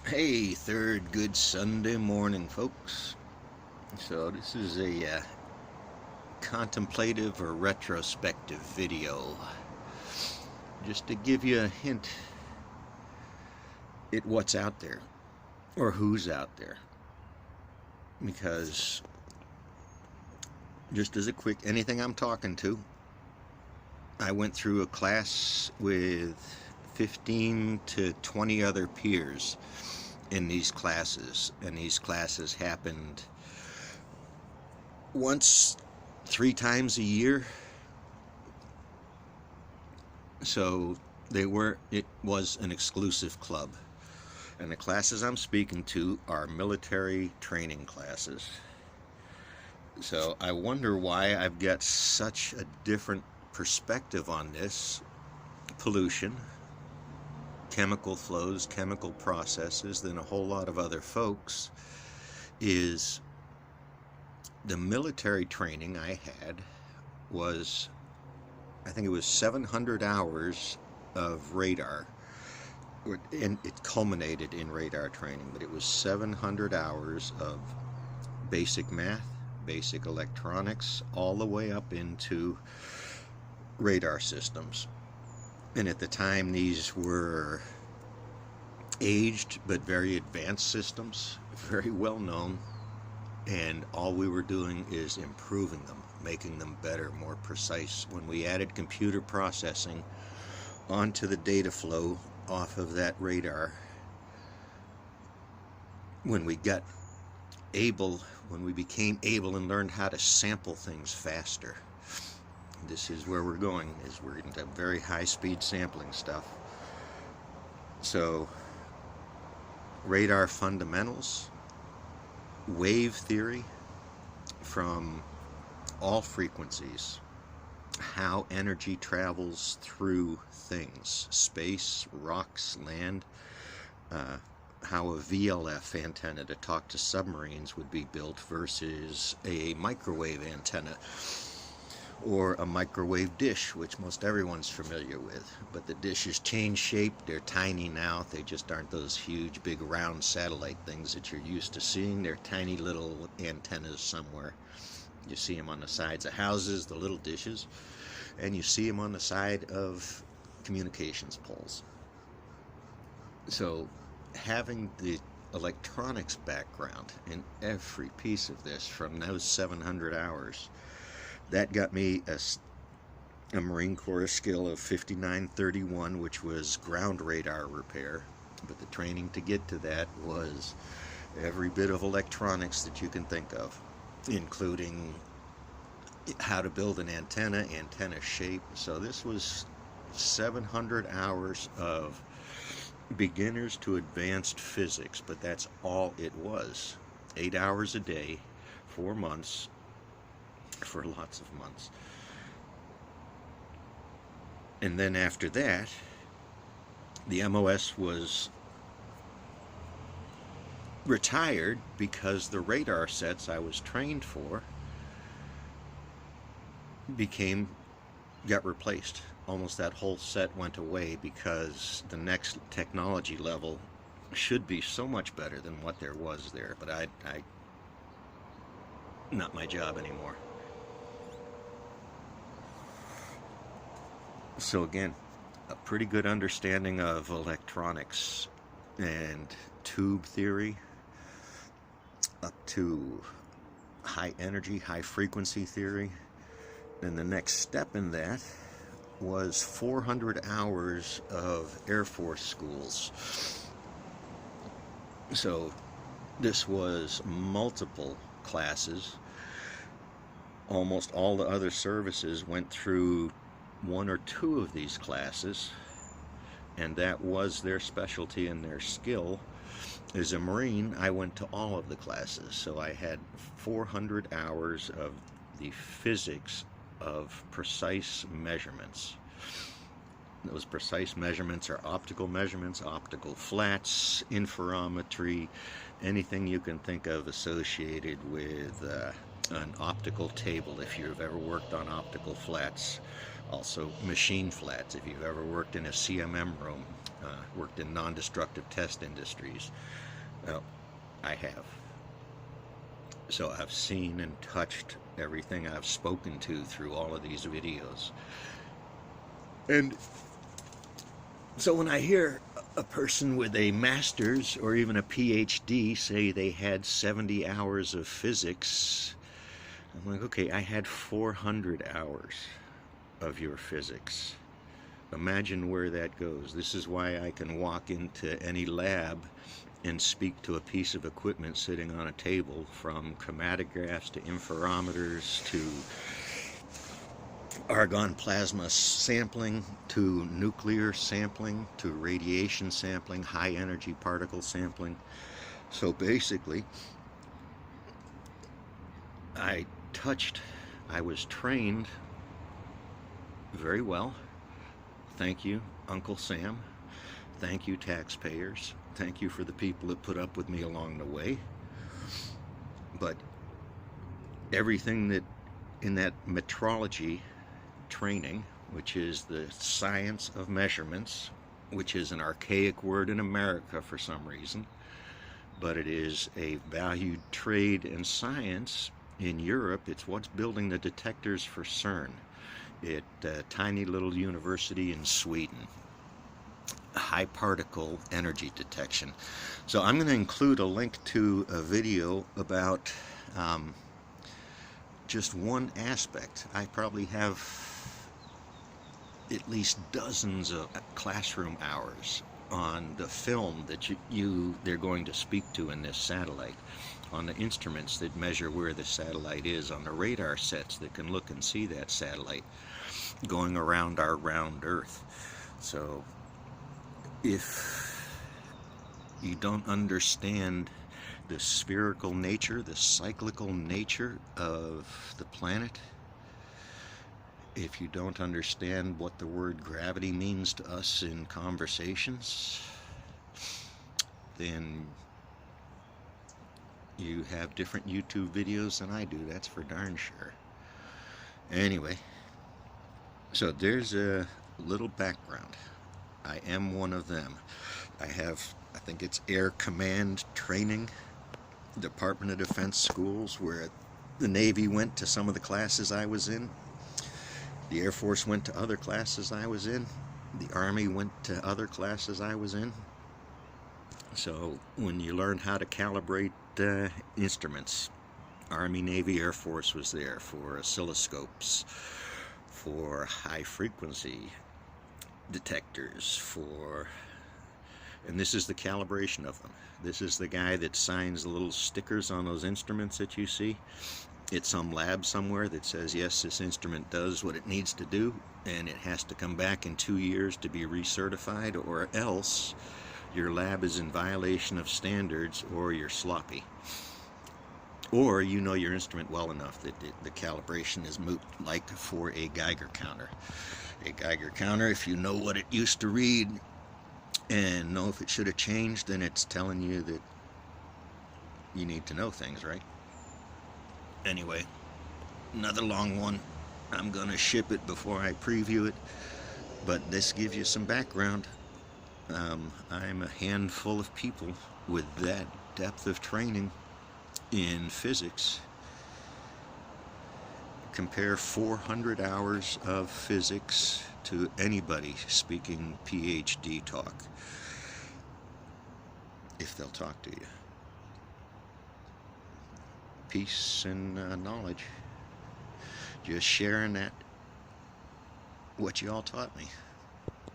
Hey, third good Sunday morning, folks. So this is a contemplative or retrospective video, just to give you a hint at what's out there, or who's out there. Because, just as a quick, anything I'm talking to, I went through a class with 15 to 20 other peers in these classes, and these classes happened once 3 times a year. So it was an exclusive club, and the classes I'm speaking to are military training classes. So I wonder why I've got such a different perspective on this. Pollution, chemical flows, chemical processes than a whole lot of other folks. Is the military training I had was, I think it was 700 hours of radar, and it culminated in radar training, but it was 700 hours of basic math, basic electronics, all the way up into radar systems. And at the time, these were aged but very advanced systems, very well known, and all we were doing is improving them, making them better, more precise. When we added computer processing onto the data flow off of that radar, when we became able and learned how to sample things faster. This is where we're going, is we're into very high-speed sampling stuff. So, radar fundamentals, wave theory from all frequencies, how energy travels through things, space, rocks, land, how a VLF antenna to talk to submarines would be built versus a microwave antenna, or a microwave dish, which most everyone's familiar with. But the dishes change shape. They're tiny now. They just aren't those huge, big, round satellite things that you're used to seeing. They're tiny little antennas somewhere. You see them on the sides of houses, the little dishes, and you see them on the side of communications poles. So having the electronics background in every piece of this from those 700 hours, that got me a Marine Corps skill of 5931, which was ground radar repair. But the training to get to that was every bit of electronics that you can think of, including how to build an antenna shape. So this was 700 hours of beginners to advanced physics, but that's all it was. 8 hours a day, 4 months, for lots of months. And then after that, the MOS was retired because the radar sets I was trained for got replaced. Almost that whole set went away because the next technology level should be so much better than what there was there. But I not my job anymore. So again, a pretty good understanding of electronics and tube theory up to high energy, high frequency theory. And the next step in that was 400 hours of Air Force schools. So this was multiple classes. Almost all the other services went through 1 or 2 of these classes, and that was their specialty and their skill. As a Marine, I went to all of the classes, so I had 400 hours of the physics of precise measurements. Those precise measurements are optical measurements, optical flats, interferometry, anything you can think of associated with an optical table, if you've ever worked on optical flats, Also machine flats, if you've ever worked in a CMM room, worked in non-destructive test industries. Well, I have. So I've seen and touched everything I've spoken to through all of these videos. And so when I hear a person with a master's or even a PhD say they had 70 hours of physics, I'm like, okay, I had 400 hours of your physics. Imagine where that goes. This is why I can walk into any lab and speak to a piece of equipment sitting on a table, from chromatographs to interferometers to argon plasma sampling to nuclear sampling to radiation sampling, high energy particle sampling. So basically, I was trained very well. Thank you, Uncle Sam. Thank you, taxpayers. Thank you for the people that put up with me along the way. But everything that in that metrology training, which is the science of measurements, which is an archaic word in America for some reason, but it is a valued trade and science in Europe. It's what's building the detectors for CERN at a tiny little university in Sweden. High particle energy detection. So I'm going to include a link to a video about just one aspect. I probably have at least dozens of classroom hours on the film that they're going to speak to in this satellite, on the instruments that measure where the satellite is, on the radar sets that can look and see that satellite going around our round Earth. So if you don't understand the spherical nature, the cyclical nature of the planet, if you don't understand what the word gravity means to us in conversations, then you have different YouTube videos than I do, that's for darn sure. Anyway, so there's a little background. I am one of them. I think it's Air Command Training, Department of Defense schools, where the Navy went to some of the classes I was in. The Air Force went to other classes I was in. The Army went to other classes I was in. So when you learn how to calibrate instruments, Army, Navy, Air Force was there for oscilloscopes, for high frequency detectors, and this is the calibration of them. This is the guy that signs the little stickers on those instruments that you see. It's some lab somewhere that says, yes, this instrument does what it needs to do, and it has to come back in 2 years to be recertified, or else your lab is in violation of standards, or you're sloppy. Or you know your instrument well enough that the calibration is moot, like for a Geiger counter. A Geiger counter, if you know what it used to read and know if it should have changed, then it's telling you that you need to know things, right? Anyway, another long one. I'm gonna ship it before I preview it, but this gives you some background. I'm a handful of people with that depth of training in physics. Compare 400 hours of physics to anybody speaking PhD talk, if they'll talk to you. Peace and knowledge. Just sharing what you all taught me.